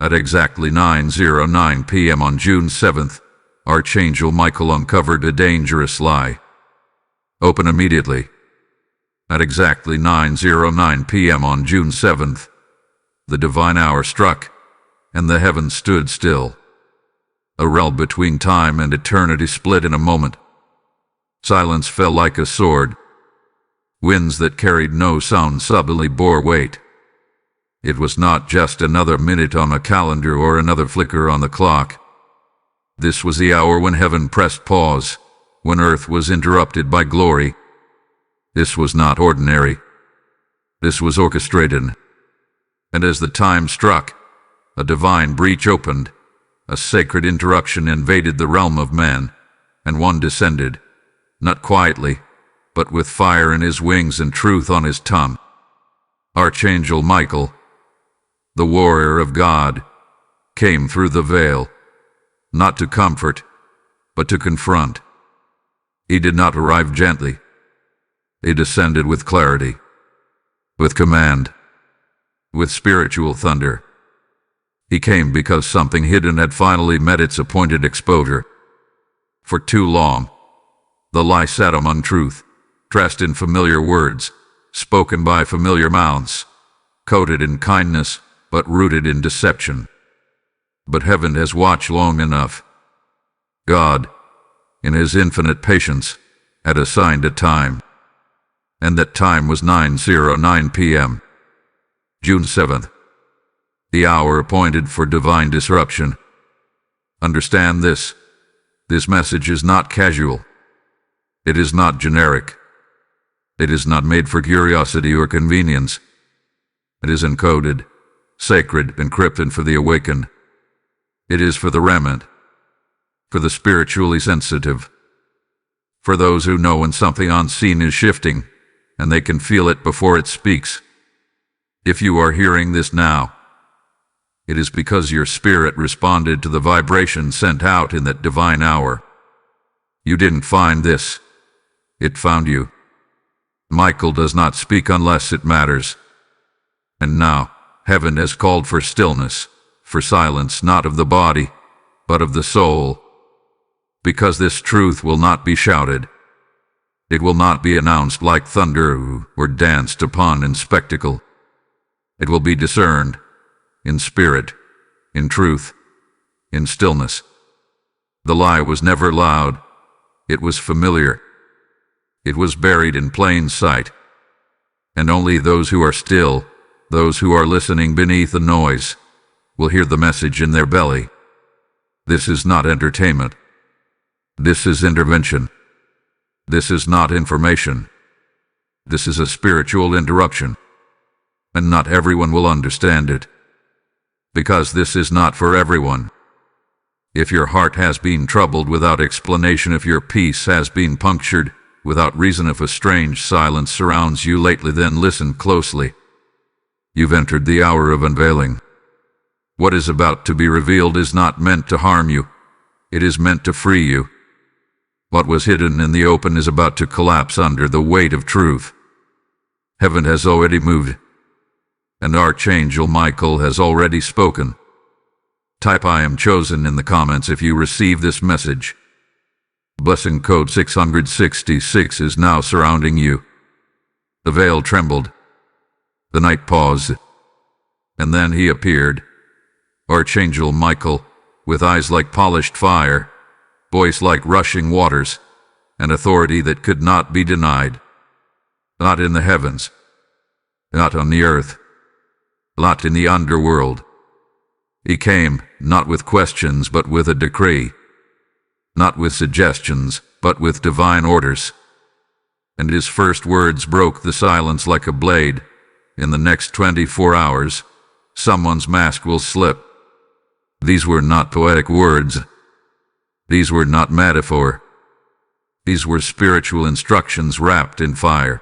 At exactly 9:09 p.m. on June 7th, Archangel Michael uncovered a dangerous lie. Open immediately. At exactly 9:09 p.m. on June 7th, the divine hour struck, and the heavens stood still. A realm between time and eternity split in a moment. Silence fell like a sword. Winds that carried no sound suddenly bore weight. It was not just another minute on a calendar or another flicker on the clock. This was the hour when heaven pressed pause, when earth was interrupted by glory. This was not ordinary. This was orchestrated. And as the time struck, a divine breach opened. A sacred interruption invaded the realm of man, and one descended, not quietly, but with fire in his wings and truth on his tongue. Archangel Michael, the warrior of God, came through the veil, not to comfort, but to confront. He did not arrive gently. He descended with clarity, with command, with spiritual thunder. He came because something hidden had finally met its appointed exposure. For too long, the lie sat among truth, dressed in familiar words, spoken by familiar mouths, coated in kindness, but rooted in deception. But heaven has watched long enough. God, in his infinite patience, had assigned a time. And that time was 9:09 p.m. June 7th. The hour appointed for divine disruption. Understand this. This message is not casual. It is not generic. It is not made for curiosity or convenience. It is encoded, sacred, encrypted for the awakened. It is for the remnant, for the spiritually sensitive, for those who know when something unseen is shifting, and they can feel it before it speaks. If you are hearing this now, it is because your spirit responded to the vibration sent out in that divine hour. You didn't find this. It found you. Michael does not speak unless it matters. And now, heaven has called for stillness, for silence not of the body, but of the soul. Because this truth will not be shouted. It will not be announced like thunder or danced upon in spectacle. It will be discerned, in spirit, in truth, in stillness. The lie was never loud. It was familiar. It was buried in plain sight. And only those who are still, those who are listening beneath the noise, will hear the message in their belly. This is not entertainment. This is intervention. This is not information. This is a spiritual interruption. And not everyone will understand it. Because this is not for everyone. If your heart has been troubled without explanation, if your peace has been punctured without reason, if a strange silence surrounds you lately, then listen closely. You've entered the hour of unveiling. What is about to be revealed is not meant to harm you. It is meant to free you. What was hidden in the open is about to collapse under the weight of truth. Heaven has already moved. And Archangel Michael has already spoken. Type "I am chosen" in the comments if you receive this message. Blessing code 666 is now surrounding you. The veil trembled. The night paused. And then he appeared. Archangel Michael, with eyes like polished fire, voice like rushing waters, and authority that could not be denied. Not in the heavens. Not on the earth. Not in the underworld. He came, not with questions, but with a decree. Not with suggestions, but with divine orders. And his first words broke the silence like a blade. In the next 24 hours, someone's mask will slip. These were not poetic words. These were not metaphor. These were spiritual instructions wrapped in fire.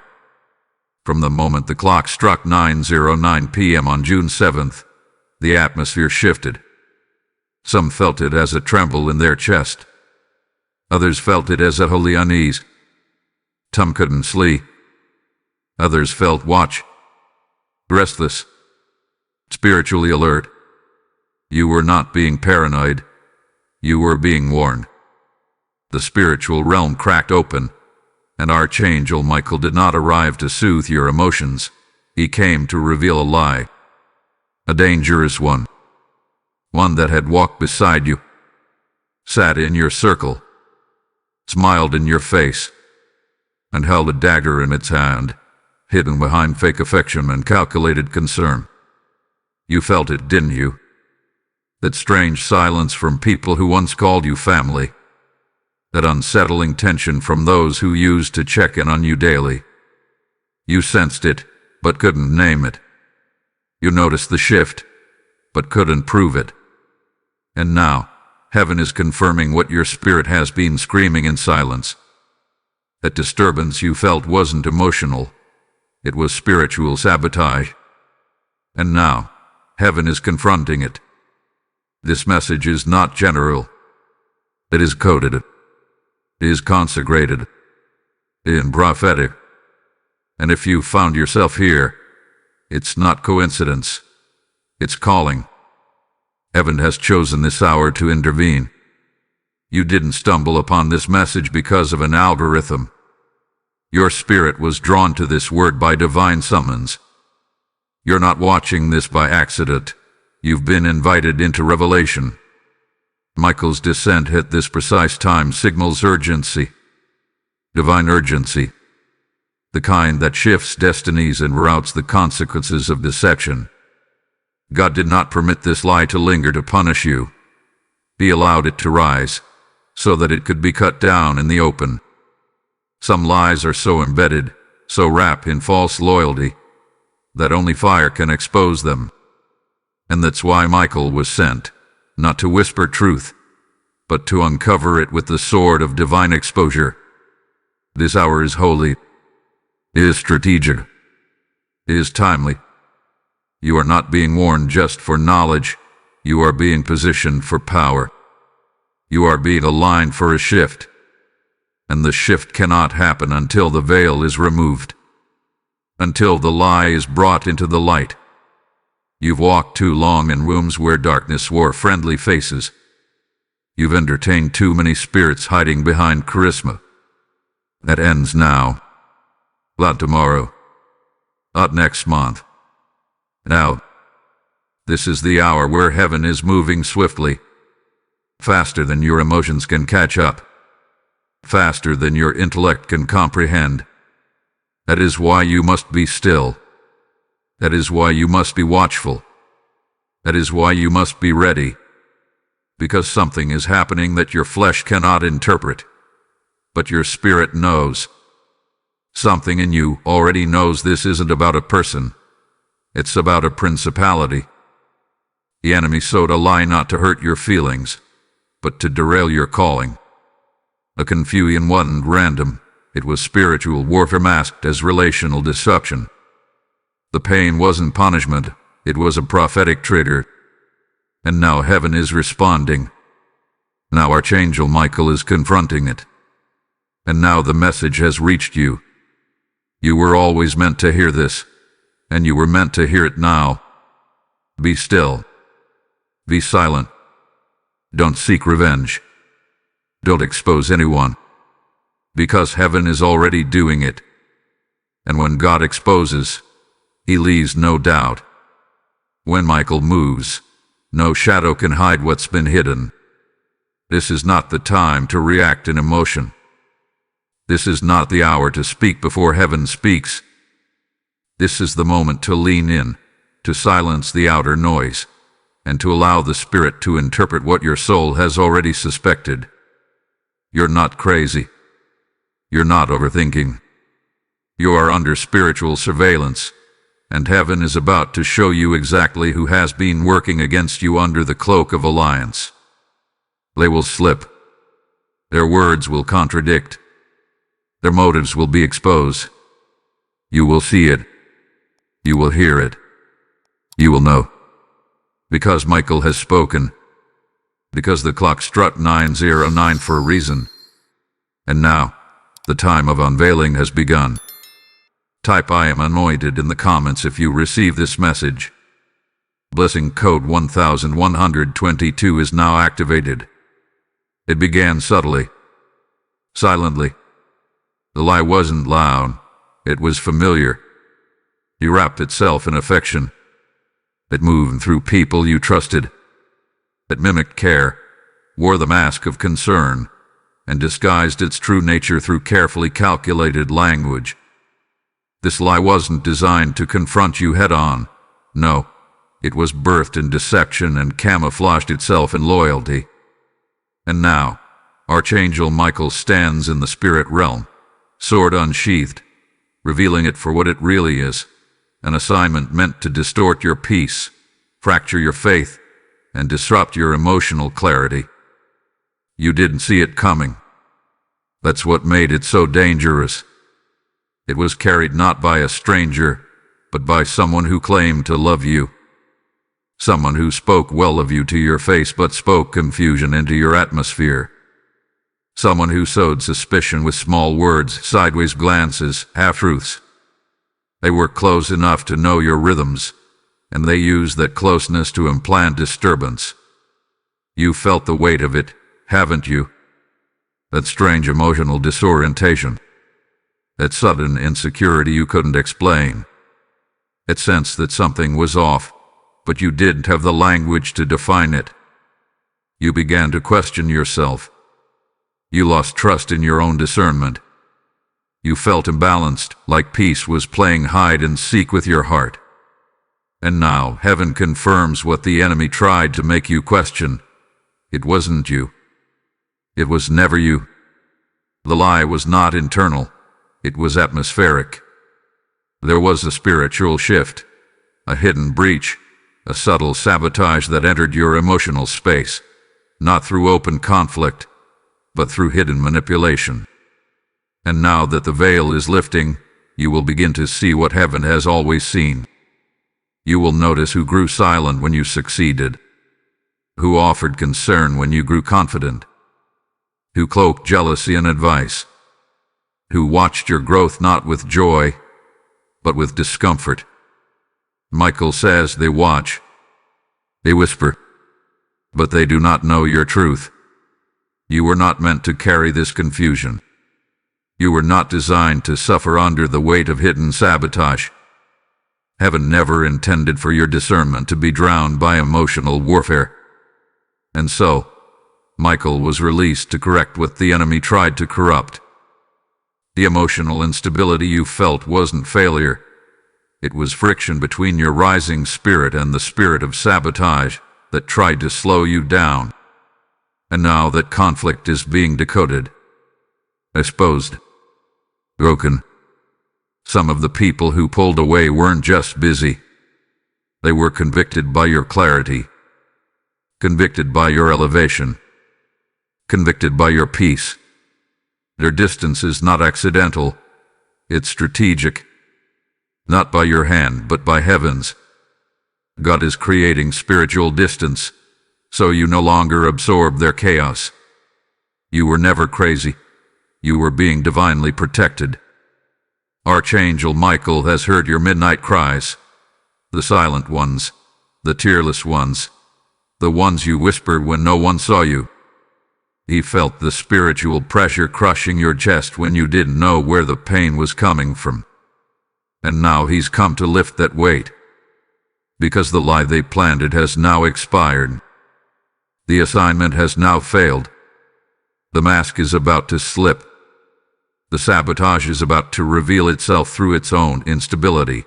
From the moment the clock struck 9:09 p.m. on June 7th, the atmosphere shifted. Some felt it as a tremble in their chest. Others felt it as a holy unease. Some couldn't sleep. Others felt watch, restless, spiritually alert. You were not being paranoid. You were being warned. The spiritual realm cracked open, and Archangel Michael did not arrive to soothe your emotions. He came to reveal a lie. A dangerous one. One that had walked beside you, sat in your circle, smiled in your face, and held a dagger in its hand, hidden behind fake affection and calculated concern. You felt it, didn't you? That strange silence from people who once called you family. That unsettling tension from those who used to check in on you daily. You sensed it, but couldn't name it. You noticed the shift, but couldn't prove it. And now, heaven is confirming what your spirit has been screaming in silence. That disturbance you felt wasn't emotional. It was spiritual sabotage. And now, heaven is confronting it. This message is not general. It is coded. It is consecrated. And prophetic. And if you found yourself here, it's not coincidence. It's calling. Heaven has chosen this hour to intervene. You didn't stumble upon this message because of an algorithm. Your spirit was drawn to this word by divine summons. You're not watching this by accident. You've been invited into revelation. Michael's descent at this precise time signals urgency. Divine urgency. The kind that shifts destinies and routes the consequences of deception. God did not permit this lie to linger to punish you. He allowed it to rise, so that it could be cut down in the open. Some lies are so embedded, so wrapped in false loyalty, that only fire can expose them. And that's why Michael was sent, not to whisper truth, but to uncover it with the sword of divine exposure. This hour is holy, is strategic, is timely. You are not being warned just for knowledge. You are being positioned for power. You are being aligned for a shift. And the shift cannot happen until the veil is removed. Until the lie is brought into the light. You've walked too long in rooms where darkness wore friendly faces. You've entertained too many spirits hiding behind charisma. That ends now. Not tomorrow. Not next month. Now, this is the hour where heaven is moving swiftly, faster than your emotions can catch up, faster than your intellect can comprehend. That is why you must be still. That is why you must be watchful. That is why you must be ready, because something is happening that your flesh cannot interpret, but your spirit knows. Something in you already knows this isn't about a person. It's about a principality. The enemy sowed a lie not to hurt your feelings, but to derail your calling. A confusion wasn't random. It was spiritual warfare masked as relational deception. The pain wasn't punishment. It was a prophetic trigger. And now heaven is responding. Now Archangel Michael is confronting it. And now the message has reached you. You were always meant to hear this. And you were meant to hear it now. Be still. Be silent. Don't seek revenge. Don't expose anyone. Because heaven is already doing it. And when God exposes, he leaves no doubt. When Michael moves, no shadow can hide what's been hidden. This is not the time to react in emotion. This is not the hour to speak before heaven speaks. This is the moment to lean in, to silence the outer noise, and to allow the Spirit to interpret what your soul has already suspected. You're not crazy. You're not overthinking. You are under spiritual surveillance, and heaven is about to show you exactly who has been working against you under the cloak of alliance. They will slip. Their words will contradict. Their motives will be exposed. You will see it. You will hear it. You will know. Because Michael has spoken. Because the clock struck 9:09 for a reason. And now, the time of unveiling has begun. Type "I am anointed" in the comments if you receive this message. Blessing code 1122 is now activated. It began subtly, silently. The lie wasn't loud, it was familiar. It wrapped itself in affection. It moved through people you trusted. It mimicked care, wore the mask of concern, and disguised its true nature through carefully calculated language. This lie wasn't designed to confront you head-on. No, it was birthed in deception and camouflaged itself in loyalty. And now, Archangel Michael stands in the spirit realm, sword unsheathed, revealing it for what it really is, an assignment meant to distort your peace, fracture your faith, and disrupt your emotional clarity. You didn't see it coming. That's what made it so dangerous. It was carried not by a stranger, but by someone who claimed to love you. Someone who spoke well of you to your face but spoke confusion into your atmosphere. Someone who sowed suspicion with small words, sideways glances, half-truths. They were close enough to know your rhythms, and they used that closeness to implant disturbance. You felt the weight of it, haven't you? That strange emotional disorientation. That sudden insecurity you couldn't explain. It sensed that something was off, but you didn't have the language to define it. You began to question yourself. You lost trust in your own discernment. You felt imbalanced, like peace was playing hide and seek with your heart. And now heaven confirms what the enemy tried to make you question. It wasn't you. It was never you. The lie was not internal. It was atmospheric. There was a spiritual shift, a hidden breach, a subtle sabotage that entered your emotional space, not through open conflict, but through hidden manipulation. And now that the veil is lifting, you will begin to see what heaven has always seen. You will notice who grew silent when you succeeded, who offered concern when you grew confident, who cloaked jealousy and advice, who watched your growth not with joy, but with discomfort. Michael says they watch, they whisper, but they do not know your truth. You were not meant to carry this confusion. You were not designed to suffer under the weight of hidden sabotage. Heaven never intended for your discernment to be drowned by emotional warfare. And so, Michael was released to correct what the enemy tried to corrupt. The emotional instability you felt wasn't failure. It was friction between your rising spirit and the spirit of sabotage that tried to slow you down. And now that conflict is being decoded, exposed, broken. Some of the people who pulled away weren't just busy. They were convicted by your clarity, convicted by your elevation, convicted by your peace. Their distance is not accidental, it's strategic. Not by your hand, but by heaven's. God is creating spiritual distance, so you no longer absorb their chaos. You were never crazy. You were being divinely protected. Archangel Michael has heard your midnight cries, the silent ones, the tearless ones, the ones you whispered when no one saw you. He felt the spiritual pressure crushing your chest when you didn't know where the pain was coming from. And now he's come to lift that weight, because the lie they planted has now expired. The assignment has now failed. The mask is about to slip. The sabotage is about to reveal itself through its own instability.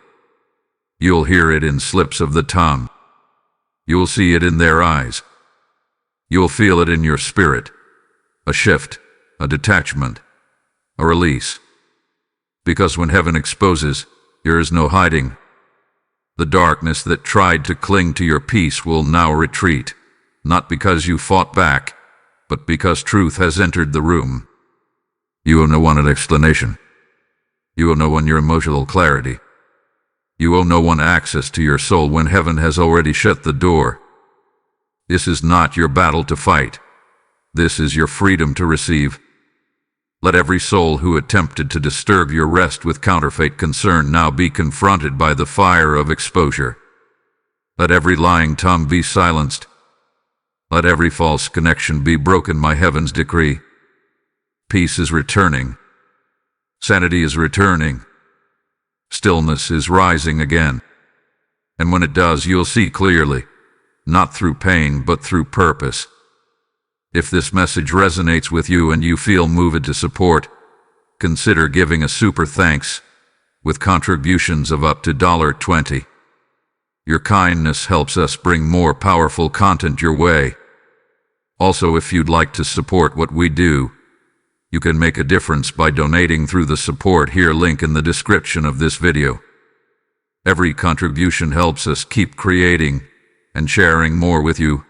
You'll hear it in slips of the tongue. You'll see it in their eyes. You'll feel it in your spirit. A shift, a detachment, a release. Because when heaven exposes, there is no hiding. The darkness that tried to cling to your peace will now retreat, not because you fought back, but because truth has entered the room. You owe no one an explanation. You owe no one your emotional clarity. You owe no one access to your soul when heaven has already shut the door. This is not your battle to fight. This is your freedom to receive. Let every soul who attempted to disturb your rest with counterfeit concern now be confronted by the fire of exposure. Let every lying tongue be silenced. Let every false connection be broken, my heaven's decree. Peace is returning. Sanity is returning. Stillness is rising again. And when it does, you'll see clearly, not through pain, but through purpose. If this message resonates with you and you feel moved to support, consider giving a super thanks with contributions of up to $20. Your kindness helps us bring more powerful content your way. Also, if you'd like to support what we do, you can make a difference by donating through the support here link in the description of this video. Every contribution helps us keep creating and sharing more with you.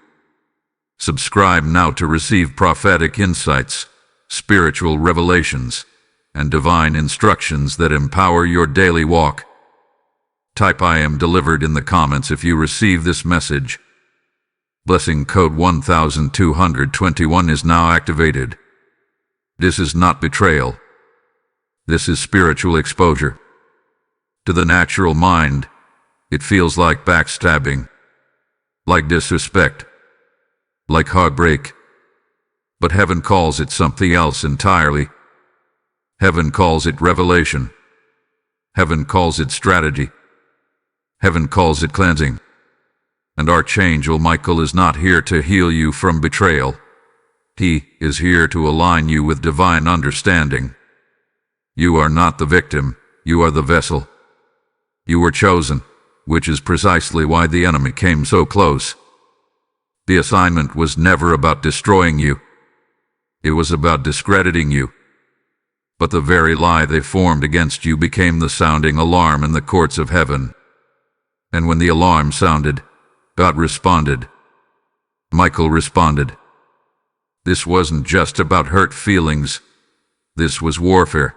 Subscribe now to receive prophetic insights, spiritual revelations, and divine instructions that empower your daily walk. Type "I am delivered" in the comments if you receive this message. Blessing code 1221 is now activated. This is not betrayal. This is spiritual exposure. To the natural mind, it feels like backstabbing, like disrespect, like heartbreak. But heaven calls it something else entirely. Heaven calls it revelation. Heaven calls it strategy. Heaven calls it cleansing. And Archangel Michael is not here to heal you from betrayal. He is here to align you with divine understanding. You are not the victim, you are the vessel. You were chosen, which is precisely why the enemy came so close. The assignment was never about destroying you. It was about discrediting you. But the very lie they formed against you became the sounding alarm in the courts of heaven. And when the alarm sounded, God responded. Michael responded. This wasn't just about hurt feelings. This was warfare.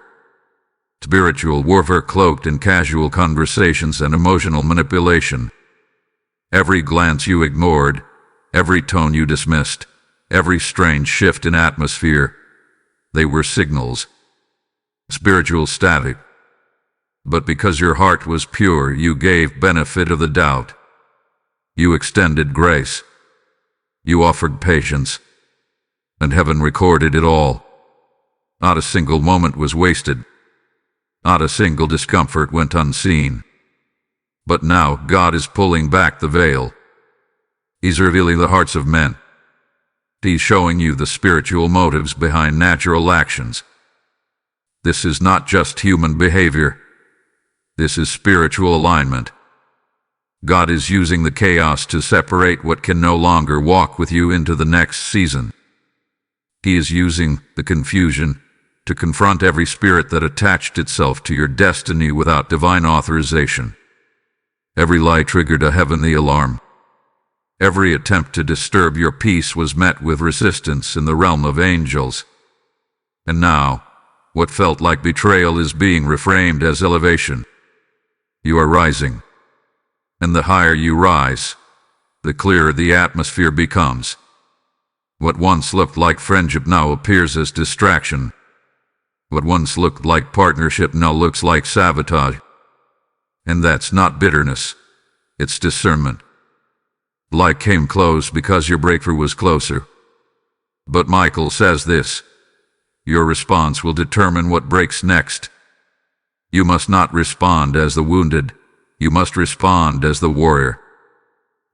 Spiritual warfare cloaked in casual conversations and emotional manipulation. Every glance you ignored, every tone you dismissed, every strange shift in atmosphere, they were signals. Spiritual static. But because your heart was pure, you gave benefit of the doubt. You extended grace. You offered patience. And heaven recorded it all. Not a single moment was wasted. Not a single discomfort went unseen. But now God is pulling back the veil. He's revealing the hearts of men. He's showing you the spiritual motives behind natural actions. This is not just human behavior. This is spiritual alignment. God is using the chaos to separate what can no longer walk with you into the next season. He is using the confusion to confront every spirit that attached itself to your destiny without divine authorization. Every lie triggered a heavenly alarm. Every attempt to disturb your peace was met with resistance in the realm of angels. And now, what felt like betrayal is being reframed as elevation. You are rising. And the higher you rise, the clearer the atmosphere becomes. What once looked like friendship now appears as distraction. What once looked like partnership now looks like sabotage. And that's not bitterness, it's discernment. Light came close because your breakthrough was closer. But Michael says this: your response will determine what breaks next. You must not respond as the wounded. You must respond as the warrior.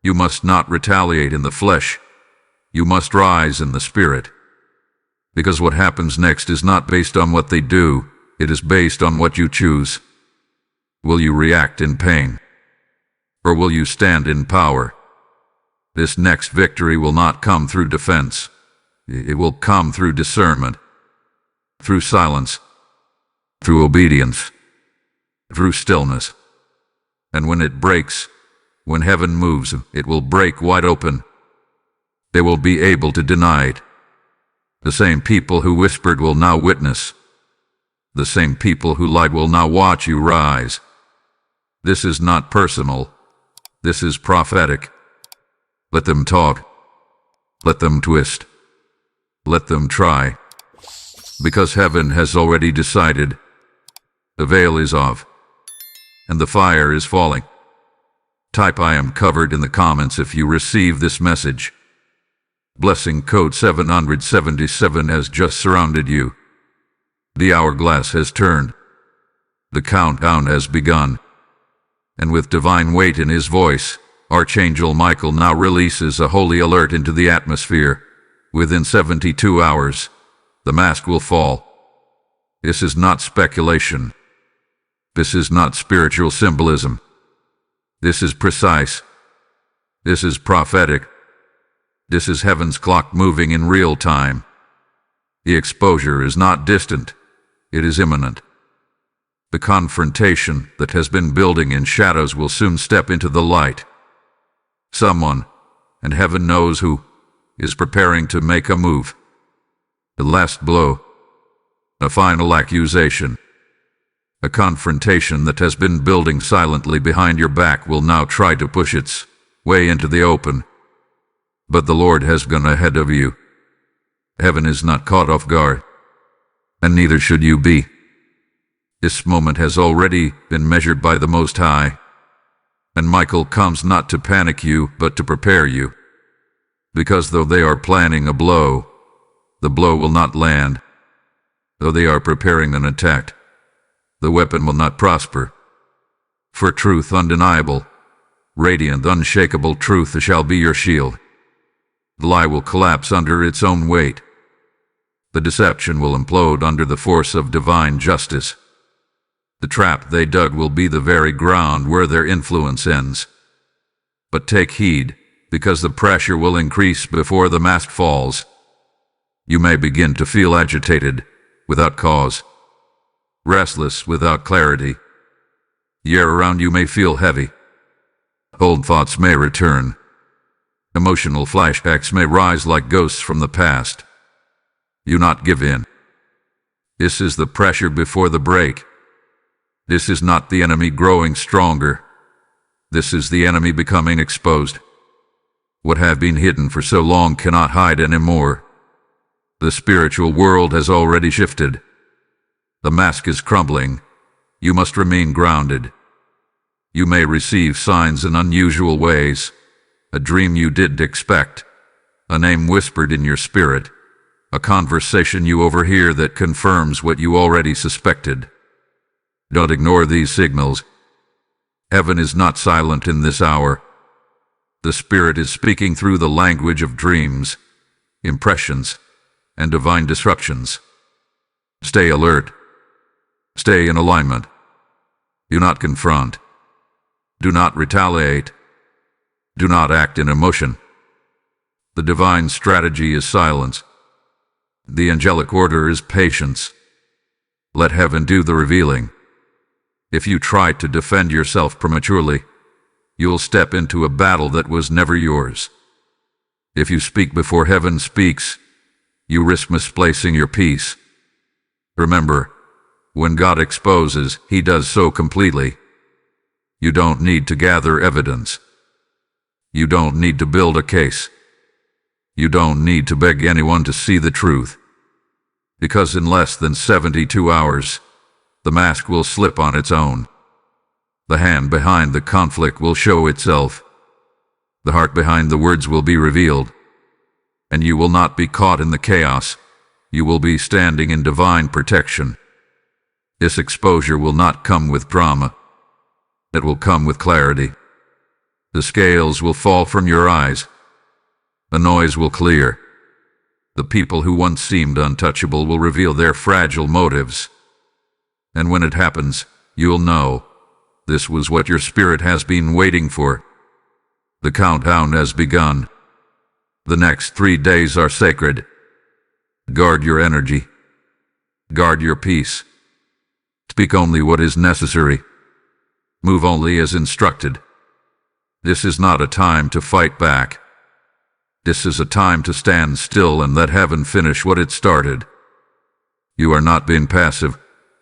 You must not retaliate in the flesh. You must rise in the spirit. Because what happens next is not based on what they do, it is based on what you choose. Will you react in pain? Or will you stand in power? This next victory will not come through defense. It will come through discernment, through silence, through obedience, through stillness. And when it breaks, when heaven moves, it will break wide open. They will be able to deny it. The same people who whispered will now witness. The same people who lied will now watch you rise. This is not personal. This is prophetic. Let them talk. Let them twist. Let them try. Because heaven has already decided. The veil is off. And the fire is falling. Type "I am covered" in the comments if you receive this message. Blessing code 777 has just surrounded you. The hourglass has turned. The countdown has begun. And with divine weight in his voice, Archangel Michael now releases a holy alert into the atmosphere. Within 72 hours, the mask will fall. This is not speculation. This is not spiritual symbolism. This is precise. This is prophetic. This is heaven's clock moving in real time. The exposure is not distant. It is imminent. The confrontation that has been building in shadows will soon step into the light. Someone, and heaven knows who, is preparing to make a move. The last blow. A final accusation. A confrontation that has been building silently behind your back will now try to push its way into the open. But the Lord has gone ahead of you. Heaven is not caught off guard, and neither should you be. This moment has already been measured by the Most High, and Michael comes not to panic you, but to prepare you. Because though they are planning a blow, the blow will not land. Though they are preparing an attack, the weapon will not prosper. For truth undeniable, radiant, unshakable truth shall be your shield. The lie will collapse under its own weight. The deception will implode under the force of divine justice. The trap they dug will be the very ground where their influence ends. But take heed, because the pressure will increase before the mask falls. You may begin to feel agitated, without cause, restless without clarity. The air around you may feel heavy. Old thoughts may return. Emotional flashbacks may rise like ghosts from the past. Do not give in. This is the pressure before the break. This is not the enemy growing stronger. This is the enemy becoming exposed. What have been hidden for so long cannot hide anymore. The spiritual world has already shifted. The mask is crumbling. You must remain grounded. You may receive signs in unusual ways. A dream you didn't expect. A name whispered in your spirit. A conversation you overhear that confirms what you already suspected. Don't ignore these signals. Heaven is not silent in this hour. The Spirit is speaking through the language of dreams, impressions, and divine disruptions. Stay alert. Stay in alignment. Do not confront. Do not retaliate. Do not act in emotion. The divine strategy is silence. The angelic order is patience. Let heaven do the revealing. If you try to defend yourself prematurely, you'll step into a battle that was never yours. If you speak before heaven speaks, you risk misplacing your peace. Remember, when God exposes, He does so completely. You don't need to gather evidence. You don't need to build a case. You don't need to beg anyone to see the truth. Because in less than 72 hours, the mask will slip on its own. The hand behind the conflict will show itself. The heart behind the words will be revealed. And you will not be caught in the chaos. You will be standing in divine protection. This exposure will not come with drama. It will come with clarity. The scales will fall from your eyes. The noise will clear. The people who once seemed untouchable will reveal their fragile motives. And when it happens, you'll know this was what your spirit has been waiting for. The countdown has begun. The next 3 days are sacred. Guard your energy. Guard your peace. Speak only what is necessary. Move only as instructed. This is not a time to fight back. This is a time to stand still and let heaven finish what it started. You are not being passive.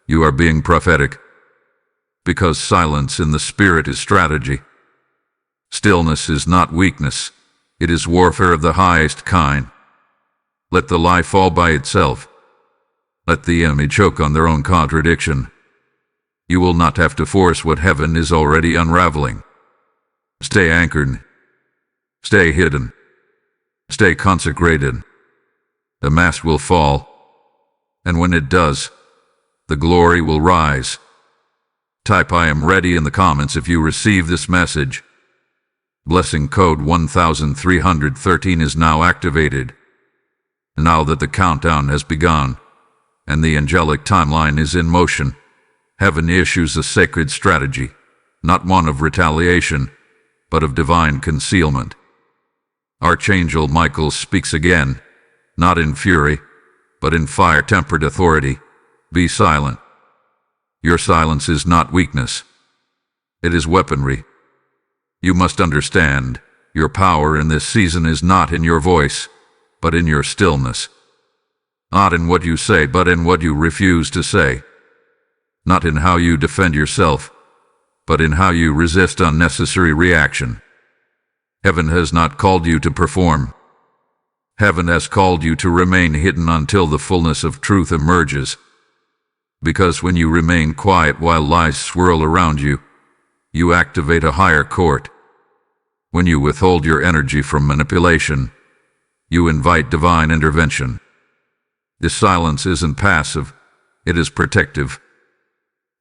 You are being prophetic. Because silence in the spirit is strategy. Stillness is not weakness. It is warfare of the highest kind. Let the lie fall by itself. Let the enemy choke on their own contradiction. You will not have to force what heaven is already unraveling. Stay anchored. Stay hidden. Stay consecrated. The mask will fall, and when it does, the glory will rise. Type "I am ready" in the comments if you receive this message. Blessing code 1313 is now activated. Now that the countdown has begun, and the angelic timeline is in motion, heaven issues a sacred strategy, not one of retaliation, but of divine concealment. Archangel Michael speaks again, not in fury, but in fire-tempered authority. Be silent. Your silence is not weakness. It is weaponry. You must understand, your power in this season is not in your voice, but in your stillness. Not in what you say, but in what you refuse to say. Not in how you defend yourself, but in how you resist unnecessary reaction. Heaven has not called you to perform. Heaven has called you to remain hidden until the fullness of truth emerges. Because when you remain quiet while lies swirl around you, you activate a higher court. When you withhold your energy from manipulation, you invite divine intervention. This silence isn't passive, it is protective.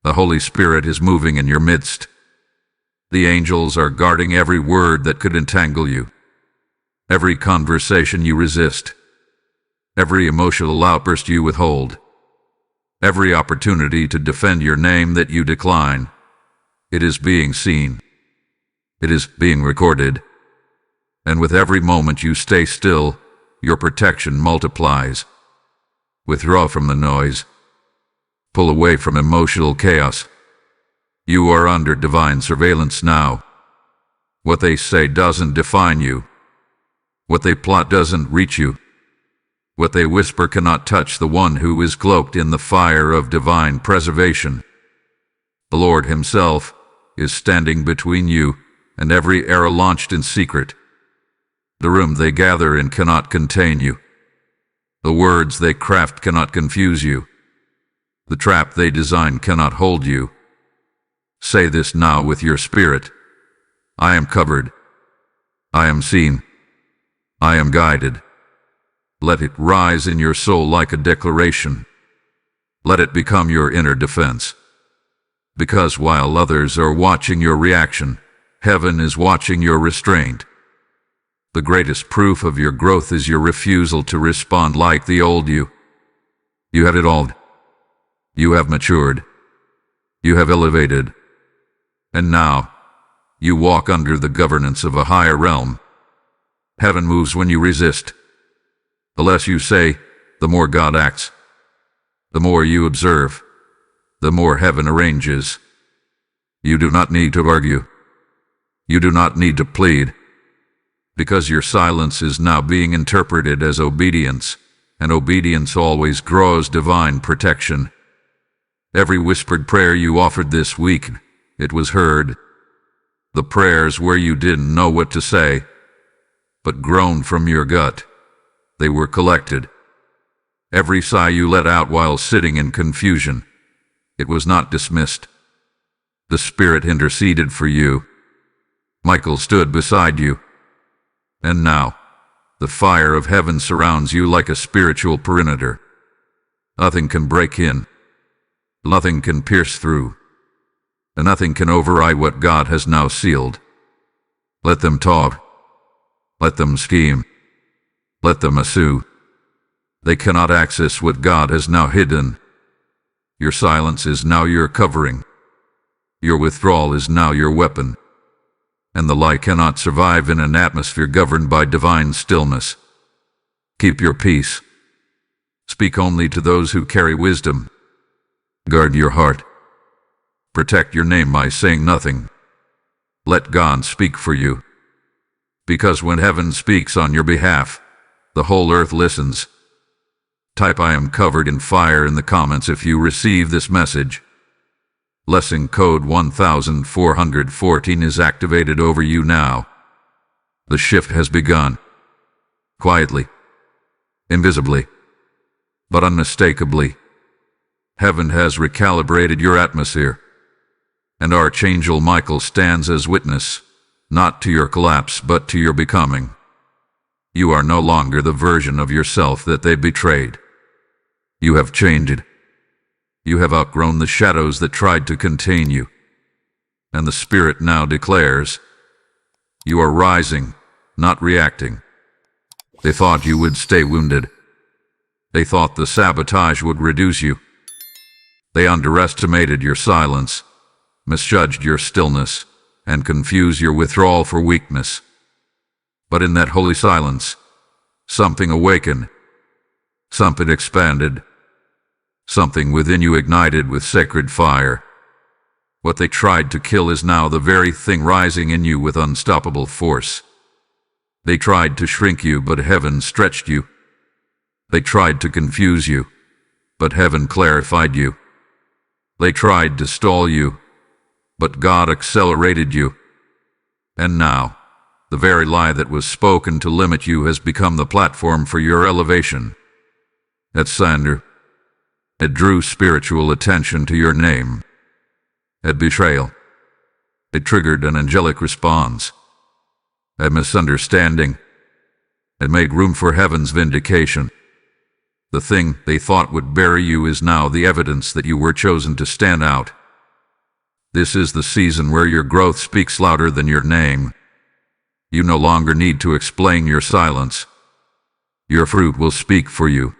The Holy Spirit is moving in your midst. The angels are guarding every word that could entangle you, every conversation you resist, every emotional outburst you withhold, every opportunity to defend your name that you decline. It is being seen. It is being recorded. And with every moment you stay still, your protection multiplies. Withdraw from the noise. Pull away from emotional chaos. You are under divine surveillance now. What they say doesn't define you. What they plot doesn't reach you. What they whisper cannot touch the one who is cloaked in the fire of divine preservation. The Lord Himself is standing between you and every arrow launched in secret. The room they gather in cannot contain you. The words they craft cannot confuse you. The trap they design cannot hold you. Say this now with your spirit. I am covered. I am seen. I am guided. Let it rise in your soul like a declaration. Let it become your inner defense. Because while others are watching your reaction, heaven is watching your restraint. The greatest proof of your growth is your refusal to respond like the old you. You had it all. You have matured. You have elevated. And now, you walk under the governance of a higher realm. Heaven moves when you resist. The less you say, the more God acts. The more you observe, the more heaven arranges. You do not need to argue. You do not need to plead. Because your silence is now being interpreted as obedience, and obedience always grows divine protection. Every whispered prayer you offered this week, it was heard. The prayers where you didn't know what to say, but groaned from your gut, they were collected. Every sigh you let out while sitting in confusion, it was not dismissed. The Spirit interceded for you. Michael stood beside you. And now, the fire of heaven surrounds you like a spiritual perimeter. Nothing can break in. Nothing can pierce through. And nothing can override what God has now sealed. Let them talk. Let them scheme. Let them assume. They cannot access what God has now hidden. Your silence is now your covering. Your withdrawal is now your weapon. And the lie cannot survive in an atmosphere governed by divine stillness. Keep your peace. Speak only to those who carry wisdom. Guard your heart. Protect your name by saying nothing. Let God speak for you. Because when heaven speaks on your behalf, the whole earth listens. Type "I am covered in fire" in the comments if you receive this message. Blessing code 1414 is activated over you now. The shift has begun. Quietly. Invisibly. But unmistakably. Heaven has recalibrated your atmosphere. And Archangel Michael stands as witness. not to your collapse but to your becoming. You are no longer the version of yourself that they betrayed. You have changed. You have outgrown the shadows that tried to contain you. And the Spirit now declares, you are rising, not reacting. They thought you would stay wounded. They thought the sabotage would reduce you. They underestimated your silence, misjudged your stillness, and confused your withdrawal for weakness. But in that holy silence, something awakened, something expanded, something within you ignited with sacred fire. What they tried to kill is now the very thing rising in you with unstoppable force. They tried to shrink you, but heaven stretched you. They tried to confuse you, but heaven clarified you. They tried to stall you, but God accelerated you. And now, the very lie that was spoken to limit you has become the platform for your elevation. At slander, it drew spiritual attention to your name. At betrayal, it triggered an angelic response. At misunderstanding, it made room for heaven's vindication. The thing they thought would bury you is now the evidence that you were chosen to stand out. This is the season where your growth speaks louder than your name. You no longer need to explain your silence. Your fruit will speak for you.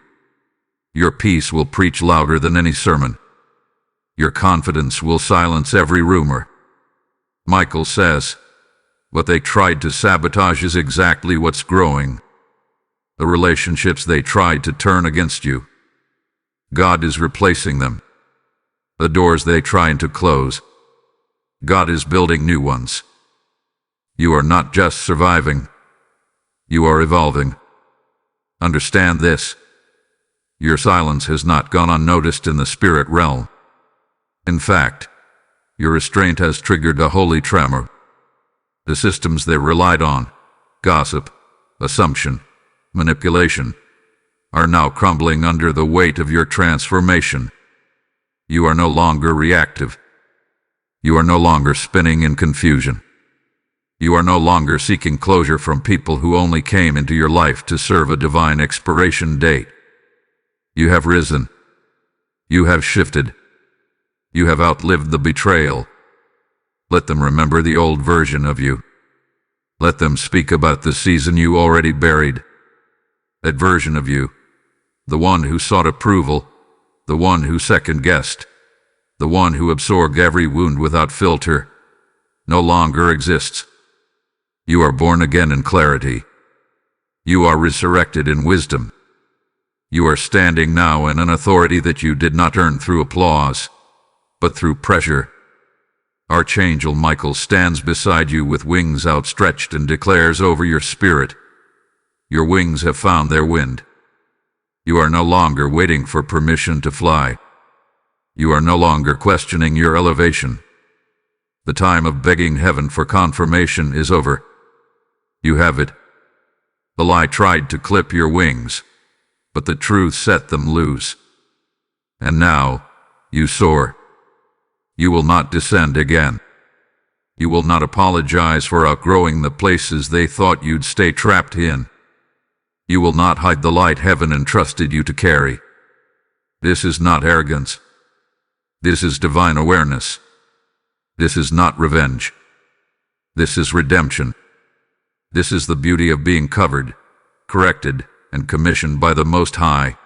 Your peace will preach louder than any sermon. Your confidence will silence every rumor. Michael says, what they tried to sabotage is exactly what's growing. The relationships they tried to turn against you, God is replacing them. The doors they tried to close, God is building new ones. You are not just surviving, you are evolving. Understand this. Your silence has not gone unnoticed in the spirit realm. In fact, your restraint has triggered a holy tremor. The systems they relied on, gossip, assumption, manipulation, are now crumbling under the weight of your transformation. You are no longer reactive. You are no longer spinning in confusion. You are no longer seeking closure from people who only came into your life to serve a divine expiration date. You have risen. You have shifted. You have outlived the betrayal. Let them remember the old version of you. Let them speak about the season you already buried. That version of you, the one who sought approval, the one who second-guessed, the one who absorbed every wound without filter, no longer exists. You are born again in clarity. You are resurrected in wisdom. You are standing now in an authority that you did not earn through applause, but through pressure. Archangel Michael stands beside you with wings outstretched and declares over your spirit, your wings have found their wind. You are no longer waiting for permission to fly. You are no longer questioning your elevation. The time of begging heaven for confirmation is over. You have it. The lie tried to clip your wings, but the truth set them loose. And now, you soar. You will not descend again. You will not apologize for outgrowing the places they thought you'd stay trapped in. You will not hide the light heaven entrusted you to carry. This is not arrogance. This is divine awareness. This is not revenge. This is redemption. This is the beauty of being covered, corrected, and commissioned by the Most High.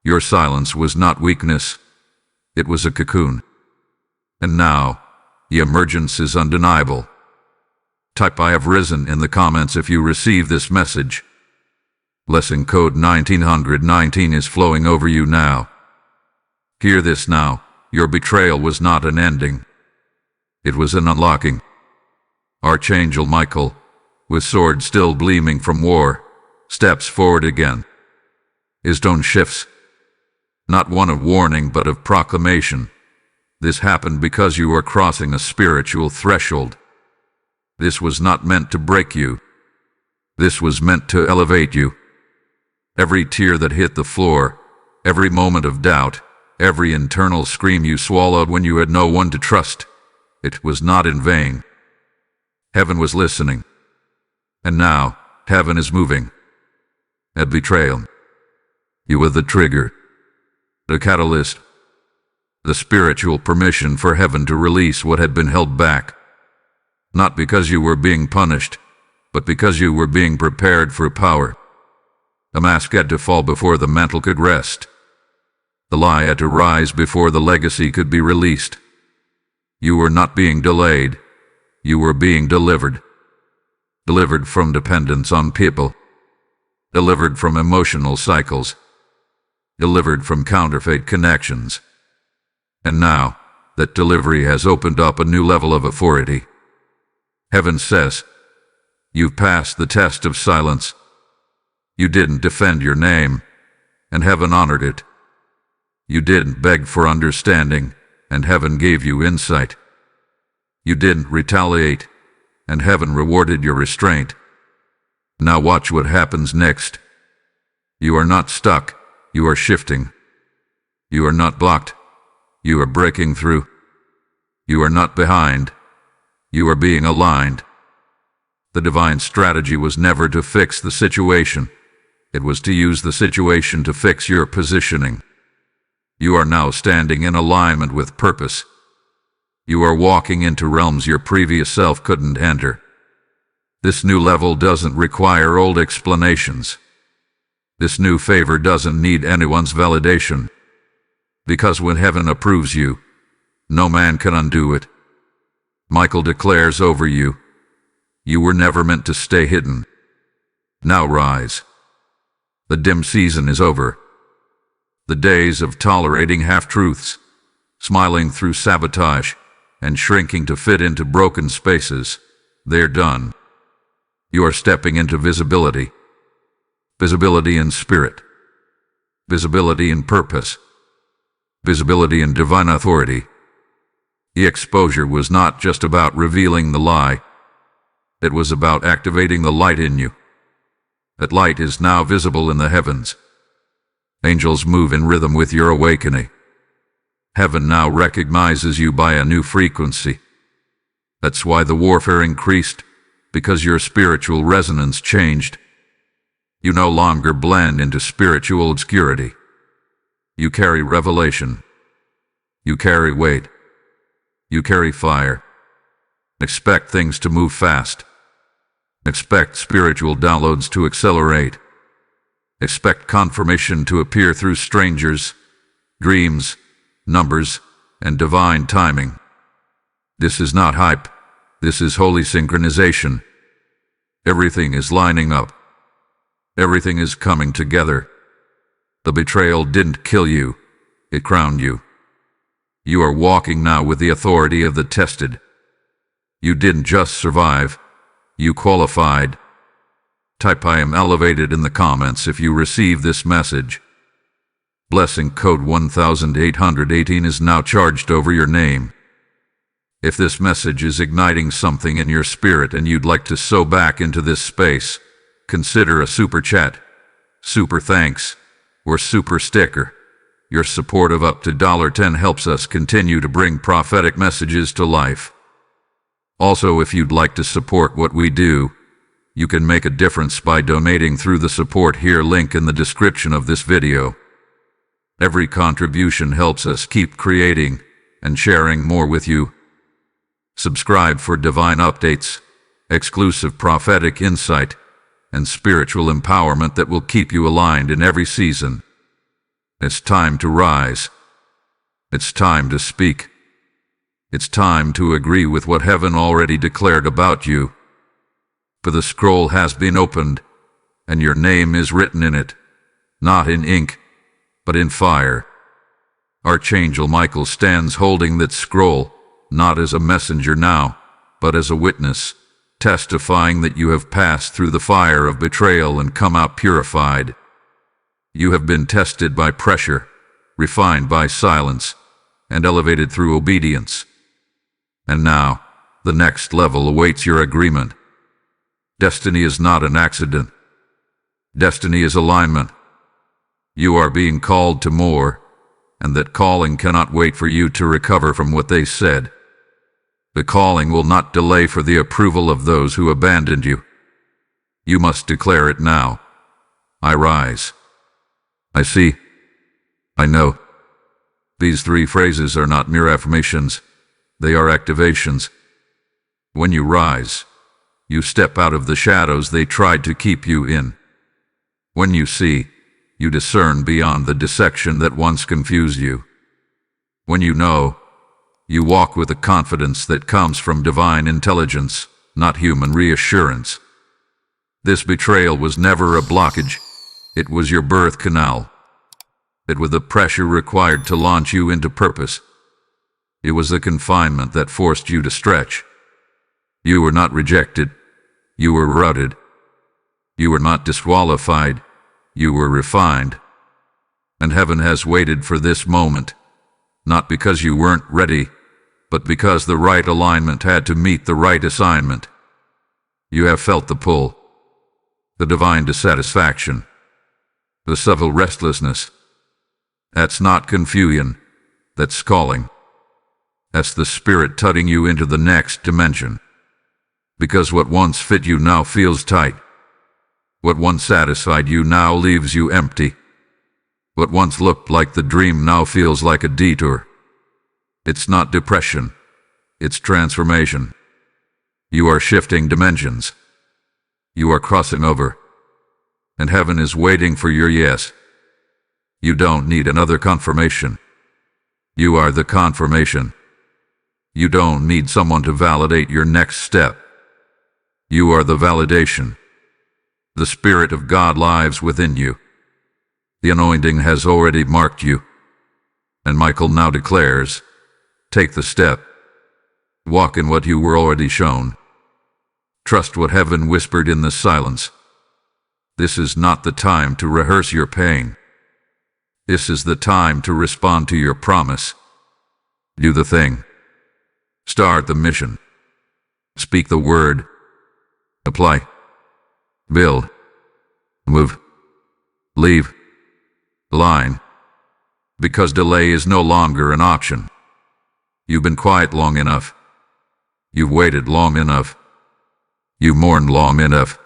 Your silence was not weakness. It was a cocoon. And now, the emergence is undeniable. Type I have risen in the comments if you receive this message. Blessing code 1919 is flowing over you now. Hear this now. Your betrayal was not an ending. It was an unlocking. Archangel Michael, with sword still gleaming from war, steps forward again. His tone shifts. Not one of warning but of proclamation. This happened because you were crossing a spiritual threshold. This was not meant to break you. This was meant to elevate you. Every tear that hit the floor, every moment of doubt, every internal scream you swallowed when you had no one to trust, it was not in vain. Heaven was listening. And now, heaven is moving. At betrayal. You were the trigger. The catalyst. The spiritual permission for heaven to release what had been held back. Not because you were being punished, but because you were being prepared for power. The mask had to fall before the mantle could rest. The lie had to rise before the legacy could be released. You were not being delayed. You were being delivered. Delivered from dependence on people. Delivered from emotional cycles. Delivered from counterfeit connections. And now, that delivery has opened up a new level of authority. Heaven says, you've passed the test of silence. You didn't defend your name, and heaven honored it. You didn't beg for understanding, and heaven gave you insight. You didn't retaliate, and heaven rewarded your restraint. Now watch what happens next. You are not stuck, you are shifting. You are not blocked, you are breaking through. You are not behind, you are being aligned. The divine strategy was never to fix the situation. It was to use the situation to fix your positioning. You are now standing in alignment with purpose. You are walking into realms your previous self couldn't enter. This new level doesn't require old explanations. This new favor doesn't need anyone's validation. Because when heaven approves you, no man can undo it. Michael declares over you, you were never meant to stay hidden. Now rise. The dim season is over. The days of tolerating half-truths, smiling through sabotage, and shrinking to fit into broken spaces, they're done. You are stepping into visibility. Visibility in spirit. Visibility in purpose. Visibility in divine authority. The exposure was not just about revealing the lie. It was about activating the light in you. That light is now visible in the heavens. Angels move in rhythm with your awakening. Heaven now recognizes you by a new frequency. That's why the warfare increased, because your spiritual resonance changed. You no longer blend into spiritual obscurity. You carry revelation. You carry weight. You carry fire. Expect things to move fast. Expect spiritual downloads to accelerate. Expect confirmation to appear through strangers, dreams, numbers, and divine timing. This is not hype. This is holy synchronization. Everything is lining up. Everything is coming together. The betrayal didn't kill you. It crowned you. You are walking now with the authority of the tested. You didn't just survive. You qualified. Type I am elevated in the comments if you receive this message. Blessing code 1818 is now charged over your name. If this message is igniting something in your spirit and you'd like to sow back into this space, consider a super chat, super thanks, or super sticker. Your support of up to $10 helps us continue to bring prophetic messages to life. Also, if you'd like to support what we do, you can make a difference by donating through the support here link in the description of this video. Every contribution helps us keep creating and sharing more with you. Subscribe for divine updates, exclusive prophetic insight, and spiritual empowerment that will keep you aligned in every season. It's time to rise. It's time to speak. It's time to agree with what heaven already declared about you. For the scroll has been opened, and your name is written in it, not in ink, but in fire. Archangel Michael stands holding that scroll, not as a messenger now, but as a witness, testifying that you have passed through the fire of betrayal and come out purified. You have been tested by pressure, refined by silence, and elevated through obedience. And now, the next level awaits your agreement. Destiny is not an accident. Destiny is alignment. You are being called to more, and that calling cannot wait for you to recover from what they said. The calling will not delay for the approval of those who abandoned you. You must declare it now. I rise. I see. I know. These 3 phrases are not mere affirmations. They are activations. When you rise, you step out of the shadows they tried to keep you in. When you see, you discern beyond the dissection that once confused you. When you know, you walk with a confidence that comes from divine intelligence, not human reassurance. This betrayal was never a blockage. It was your birth canal. It was the pressure required to launch you into purpose. It was the confinement that forced you to stretch. You were not rejected. You were routed. You were not disqualified. You were refined. And heaven has waited for this moment, not because you weren't ready, but because the right alignment had to meet the right assignment. You have felt the pull, the divine dissatisfaction, the subtle restlessness. That's not confusion, that's calling. That's the spirit tugging you into the next dimension. Because what once fit you now feels tight. What once satisfied you now leaves you empty. What once looked like the dream now feels like a detour. It's not depression. It's transformation. You are shifting dimensions. You are crossing over. And heaven is waiting for your yes. You don't need another confirmation. You are the confirmation. You don't need someone to validate your next step. You are the validation. The Spirit of God lives within you. The anointing has already marked you. And Michael now declares, take the step. Walk in what you were already shown. Trust what heaven whispered in the silence. This is not the time to rehearse your pain. This is the time to respond to your promise. Do the thing. Start the mission. Speak the word. Apply. Build. Move. Leave. Line. Because delay is no longer an option. You've been quiet long enough. You've waited long enough. You mourned long enough.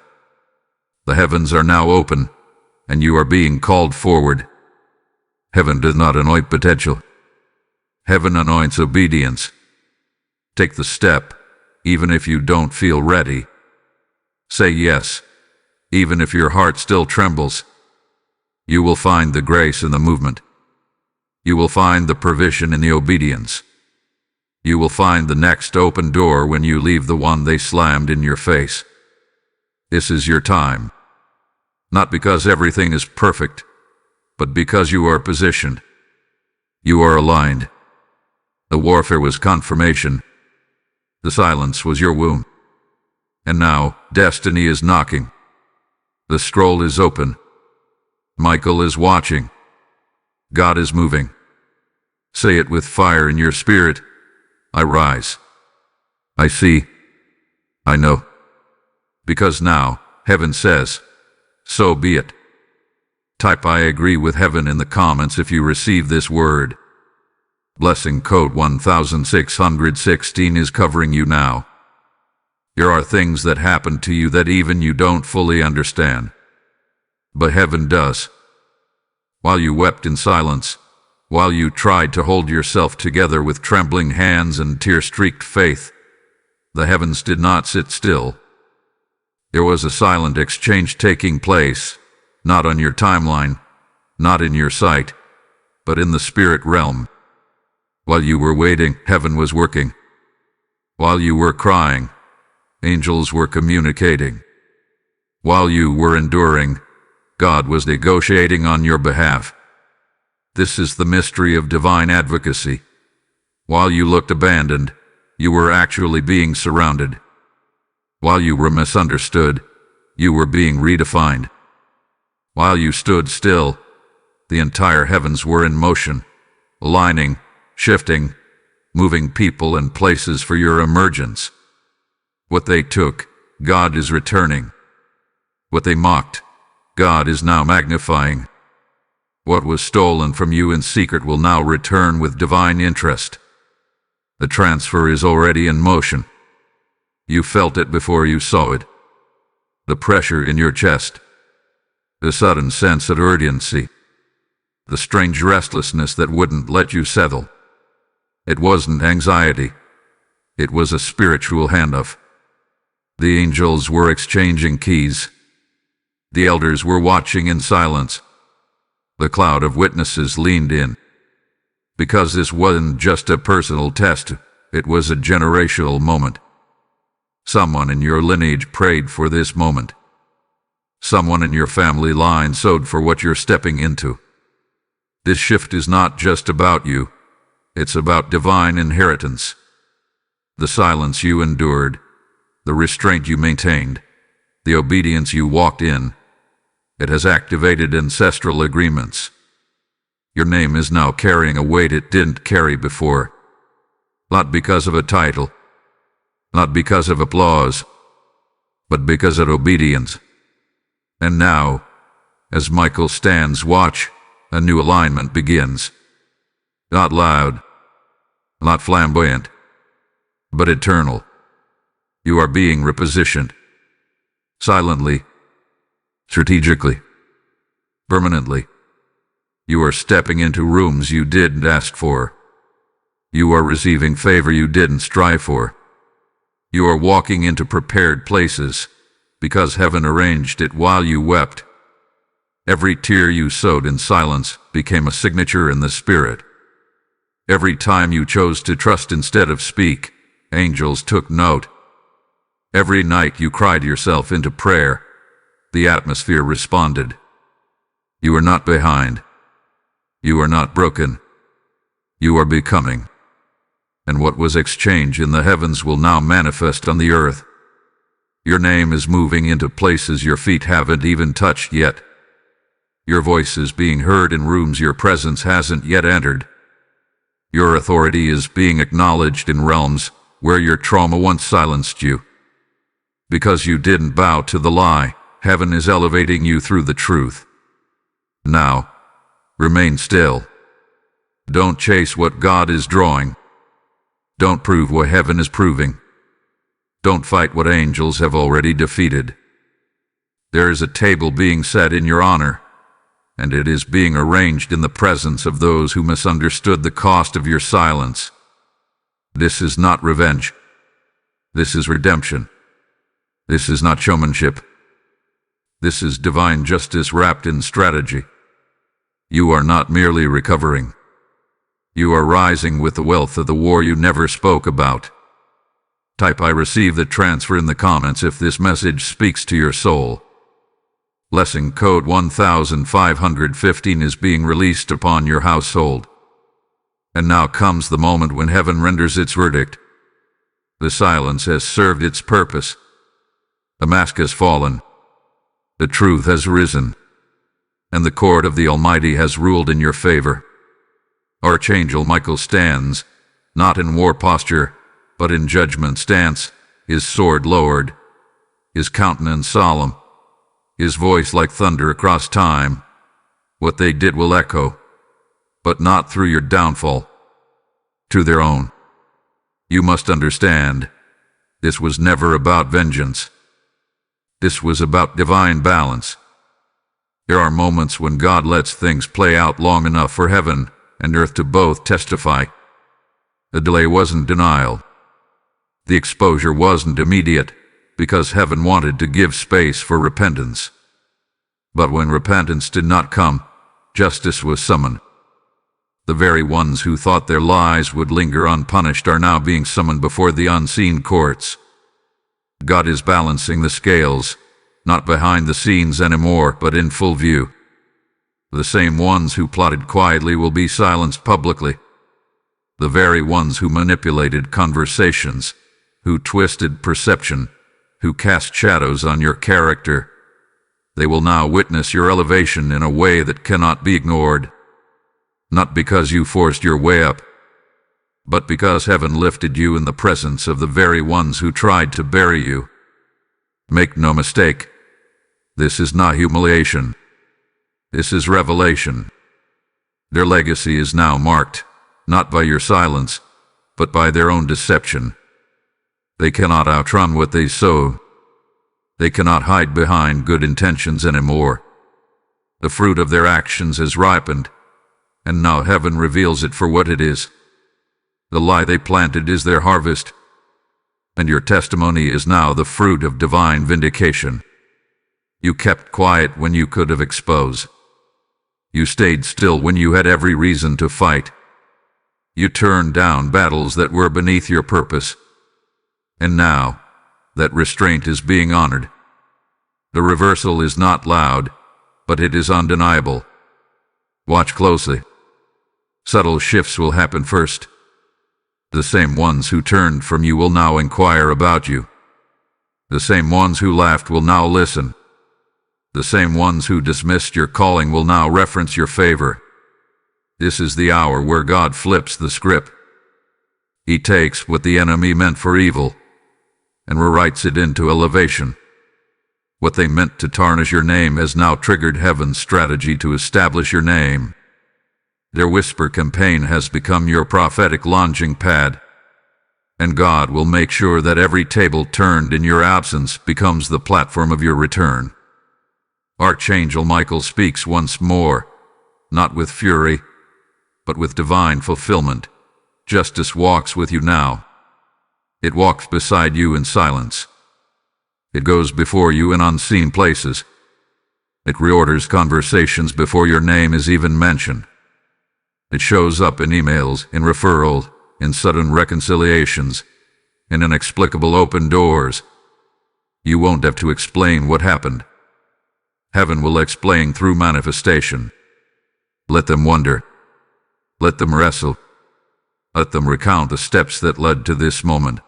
The heavens are now open, and you are being called forward. Heaven does not anoint potential. Heaven anoints obedience. Take the step, even if you don't feel ready. Say yes, even if your heart still trembles. You will find the grace in the movement. You will find the provision in the obedience. You will find the next open door when you leave the one they slammed in your face. This is your time. Not because everything is perfect, but because you are positioned. You are aligned. The warfare was confirmation. The silence was your womb. And now, destiny is knocking. The scroll is open. Michael is watching. God is moving. Say it with fire in your spirit. I rise. I see. I know. Because now, heaven says, so be it. Type I agree with heaven in the comments if you receive this word. Blessing code 1616 is covering you now. There are things that happen to you that even you don't fully understand. But heaven does. While you wept in silence, while you tried to hold yourself together with trembling hands and tear-streaked faith, the heavens did not sit still. There was a silent exchange taking place, not on your timeline, not in your sight, but in the spirit realm. While you were waiting, heaven was working. While you were crying, angels were communicating. While you were enduring, God was negotiating on your behalf. This is the mystery of divine advocacy. While you looked abandoned, you were actually being surrounded. While you were misunderstood, you were being redefined. While you stood still, the entire heavens were in motion, aligning, shifting, moving people and places for your emergence. What they took, God is returning. What they mocked, God is now magnifying. What was stolen from you in secret will now return with divine interest. The transfer is already in motion. You felt it before you saw it. The pressure in your chest, the sudden sense of urgency, the strange restlessness that wouldn't let you settle. It wasn't anxiety. It was a spiritual handoff. The angels were exchanging keys. The elders were watching in silence. The cloud of witnesses leaned in. Because this wasn't just a personal test, it was a generational moment. Someone in your lineage prayed for this moment. Someone in your family line sowed for what you're stepping into. This shift is not just about you. It's about divine inheritance. The silence you endured, the restraint you maintained, the obedience you walked in, it has activated ancestral agreements. Your name is now carrying a weight it didn't carry before. Not because of a title, not because of applause, but because of obedience. And now, as Michael stands watch, a new alignment begins. Not loud, not flamboyant, but eternal. You are being repositioned. Silently, strategically, permanently. You are stepping into rooms you didn't ask for. You are receiving favor you didn't strive for. You are walking into prepared places because heaven arranged it while you wept. Every tear you sowed in silence became a signature in the spirit. Every time you chose to trust instead of speak, angels took note. Every night you cried yourself into prayer, the atmosphere responded. You are not behind. You are not broken. You are becoming. And what was exchanged in the heavens will now manifest on the earth. Your name is moving into places your feet haven't even touched yet. Your voice is being heard in rooms your presence hasn't yet entered. Your authority is being acknowledged in realms where your trauma once silenced you. Because you didn't bow to the lie, heaven is elevating you through the truth. Now, remain still. Don't chase what God is drawing. Don't prove what heaven is proving. Don't fight what angels have already defeated. There is a table being set in your honor, and it is being arranged in the presence of those who misunderstood the cost of your silence. This is not revenge. This is redemption. This is not showmanship. This is divine justice wrapped in strategy. You are not merely recovering. You are rising with the wealth of the war you never spoke about. Type "I receive the transfer" in the comments if this message speaks to your soul. Blessing code 1515 is being released upon your household. And now comes the moment when heaven renders its verdict. The silence has served its purpose. The mask has fallen. The truth has risen. And the court of the Almighty has ruled in your favor. Archangel Michael stands, not in war posture, but in judgment stance, his sword lowered, his countenance solemn, his voice like thunder across time. What they did will echo, but not through your downfall, to their own. You must understand, this was never about vengeance. This was about divine balance. There are moments when God lets things play out long enough for heaven and earth to both testify. The delay wasn't denial. The exposure wasn't immediate, because heaven wanted to give space for repentance. But when repentance did not come, justice was summoned. The very ones who thought their lies would linger unpunished are now being summoned before the unseen courts. God is balancing the scales, not behind the scenes anymore, but in full view. The same ones who plotted quietly will be silenced publicly. The very ones who manipulated conversations, who twisted perception, who cast shadows on your character, they will now witness your elevation in a way that cannot be ignored. Not because you forced your way up, but because heaven lifted you in the presence of the very ones who tried to bury you. Make no mistake, this is not humiliation. This is revelation. Their legacy is now marked, not by your silence, but by their own deception. They cannot outrun what they sow. They cannot hide behind good intentions anymore. The fruit of their actions is ripened, and now heaven reveals it for what it is. The lie they planted is their harvest, and your testimony is now the fruit of divine vindication. You kept quiet when you could have exposed. You stayed still when you had every reason to fight. You turned down battles that were beneath your purpose. And now, that restraint is being honored. The reversal is not loud, but it is undeniable. Watch closely. Subtle shifts will happen first. The same ones who turned from you will now inquire about you. The same ones who laughed will now listen. The same ones who dismissed your calling will now reference your favor. This is the hour where God flips the script. He takes what the enemy meant for evil and rewrites it into elevation. What they meant to tarnish your name has now triggered heaven's strategy to establish your name. Their whisper campaign has become your prophetic launching pad, and God will make sure that every table turned in your absence becomes the platform of your return. Archangel Michael speaks once more, not with fury, but with divine fulfillment. Justice walks with you now. It walks beside you in silence. It goes before you in unseen places. It reorders conversations before your name is even mentioned. It shows up in emails, in referrals, in sudden reconciliations, in inexplicable open doors. You won't have to explain what happened. Heaven will explain through manifestation. Let them wonder. Let them wrestle. Let them recount the steps that led to this moment.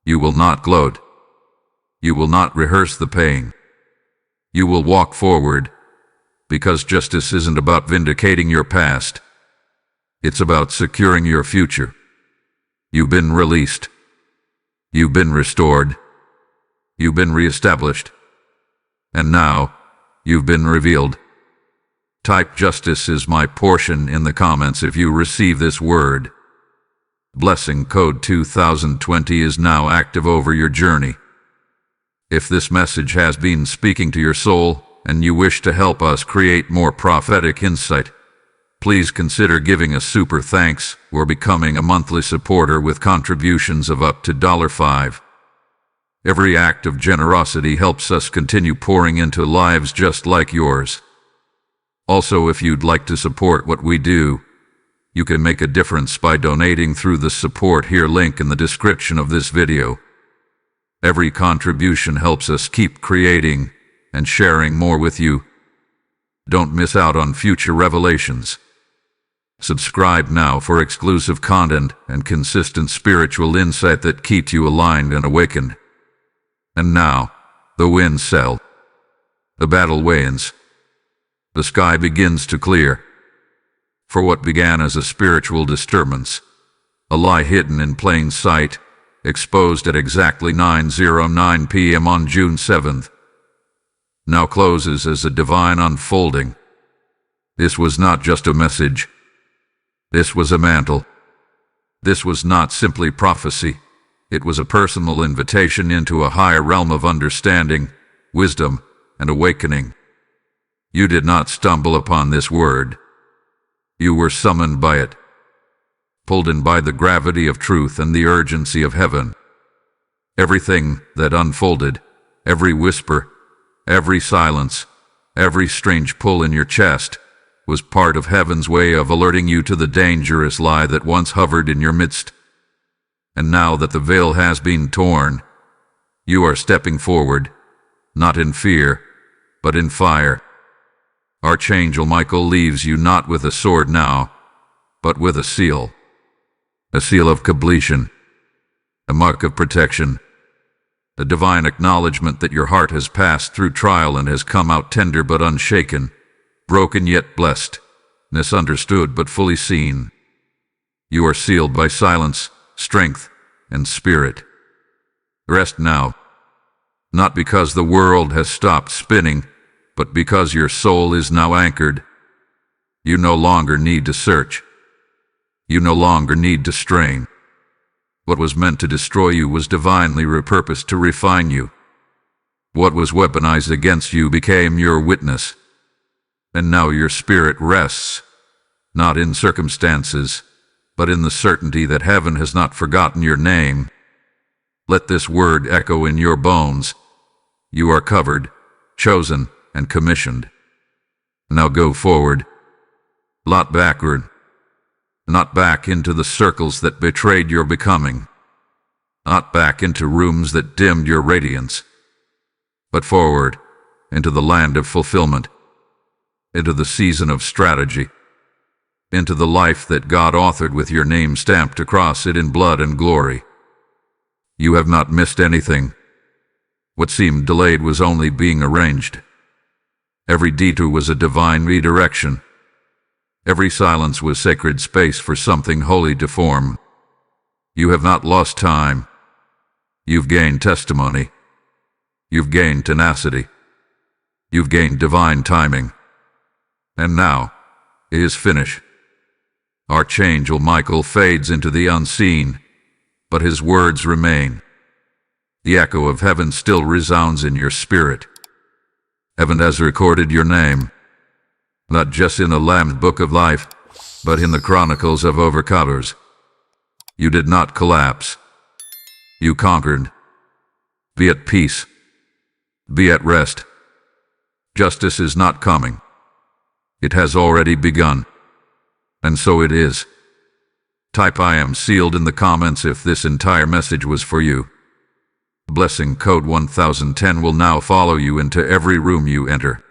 You will not gloat. You will not rehearse the pain. You will walk forward, because justice isn't about vindicating your past. It's about securing your future. You've been released. You've been restored. You've been reestablished. And now, you've been revealed. Type "Justice is my portion" in the comments if you receive this word. Blessing code 2020 is now active over your journey. If this message has been speaking to your soul and you wish to help us create more prophetic insight, please consider giving a super thanks or becoming a monthly supporter with contributions of up to $5. Every act of generosity helps us continue pouring into lives just like yours. Also, if you'd like to support what we do, you can make a difference by donating through the Support Here link in the description of this video. Every contribution helps us keep creating and sharing more with you. Don't miss out on future revelations. Subscribe now for exclusive content and consistent spiritual insight that keeps you aligned and awakened. And now, the winds settle. The battle wanes. The sky begins to clear. For what began as a spiritual disturbance, a lie hidden in plain sight, exposed at exactly 9:09 p.m. on June 7th, now closes as a divine unfolding. This was not just a message. This was a mantle. This was not simply prophecy. It was a personal invitation into a higher realm of understanding, wisdom, and awakening. You did not stumble upon this word. You were summoned by it, pulled in by the gravity of truth and the urgency of heaven. Everything that unfolded, every whisper, every silence, every strange pull in your chest, was part of heaven's way of alerting you to the dangerous lie that once hovered in your midst. And now that the veil has been torn, you are stepping forward, not in fear, but in fire. Archangel Michael leaves you not with a sword now, but with a seal of completion, a mark of protection, a divine acknowledgement that your heart has passed through trial and has come out tender but unshaken, broken yet blessed, misunderstood but fully seen. You are sealed by silence, strength, and spirit. Rest now, not because the world has stopped spinning, but because your soul is now anchored. You no longer need to search. You no longer need to strain. What was meant to destroy you was divinely repurposed to refine you. What was weaponized against you became your witness. And now your spirit rests, not in circumstances, but in the certainty that heaven has not forgotten your name. Let this word echo in your bones. You are covered, chosen, and commissioned. Now go forward, not backward, not back into the circles that betrayed your becoming, not back into rooms that dimmed your radiance, but forward into the land of fulfillment, into the season of strategy, into the life that God authored with your name stamped across it in blood and glory. You have not missed anything. What seemed delayed was only being arranged. Every detour was a divine redirection. Every silence was sacred space for something holy to form. You have not lost time. You've gained testimony. You've gained tenacity. You've gained divine timing. And now, it is finished. Archangel Michael fades into the unseen, but his words remain. The echo of heaven still resounds in your spirit. Heaven has recorded your name, not just in the Lamb's Book of Life, but in the Chronicles of Overcomers. You did not collapse. You conquered. Be at peace. Be at rest. Justice is not coming. It has already begun. And so it is. Type I am sealed in the comments if this entire message was for you. Blessing code 1010 will now follow you into every room you enter.